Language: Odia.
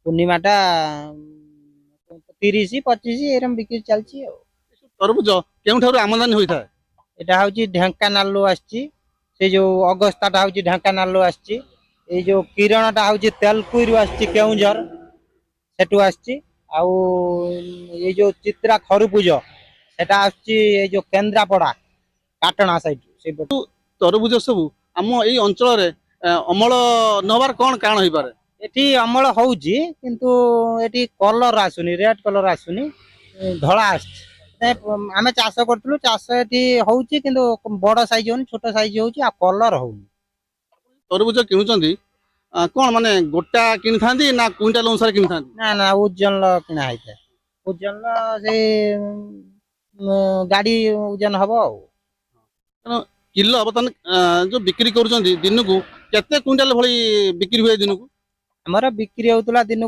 ପୂର୍ଣ୍ଣିମାଟା 30-25 ଏରମ ବିକ୍ରି ଚାଲିଛି ଆଉ। ତରଭୁଜ କେଉଁଠାରୁ ଆମଦାନୀ ହୋଇଥାଏ? ଏଟା ହଉଛି ଢେଙ୍କାନାଳରୁ ଆସିଛି। ସେ ଯୋଉ ଅଗସ୍ତାଟା ହଉଛି ଢେଙ୍କାନାଳରୁ ଆସିଛି। ଏଇ ଯୋଉ କିରଣଟା ହଉଛି ତେଲକୁଇରୁ ଆସିଛି, କେଉଁଝର ସେଠୁ ଆସିଛି। ଆଉ ଏଇ ଯୋଉ ଚିତ୍ରା ଖରବୁଜ ସେଟା ଆସୁଛି ଏଇ ଯୋଉ କେନ୍ଦ୍ରାପଡା ପାଟଣା ସାଇଡ ସେଇପଟ। ତରଭୁଜ ସବୁ ଆମ ଏଇ ଅଞ୍ଚଳରେ ଅମଳ ନବାର କଣ କାରଣ ହେଇପାରେ? ଏଠି ଅମଳ ହଉଛି କିନ୍ତୁ ଏଠି କଲର ଆସୁନି, ରେଡ କଲର ଆସୁନି, ଧଳା ଆସିଛି। ଆମେ ଚାଷ କରୁଥିଲୁ, ଚାଷ ଏଠି ହଉଛି କିନ୍ତୁ ବଡ ସାଇଜ ହଉନି, ଛୋଟ ସାଇଜ ହଉଛି, ଆଉ କଲର ହଉନି। ତରଭୁଜ କିଣୁଛନ୍ତି କଣ ମାନେ ଗୋଟା କିଣିଥାନ୍ତି ନା କୁଇଣ୍ଟାଲ ଅନୁସାରେ କିଣିଥାନ୍ତି? ନା ନା ଓଜନ କିଣା ହେଇଥାଏ। ଓଜନ ସେଇ ଗାଡି ଓଜନ ହବ ଆଉ। କାରଣ କିଲୋ ବର୍ତ୍ତମାନ ଯୋଉ ବିକ୍ରି କରୁଛନ୍ତି ଦିନକୁ କେତେ କୁଇଣ୍ଟାଲ ଭଳି ବିକ୍ରି ହୁଏ ଦିନକୁ? ଆମର ବିକ୍ରି ହଉଥିଲା ଦିନକୁ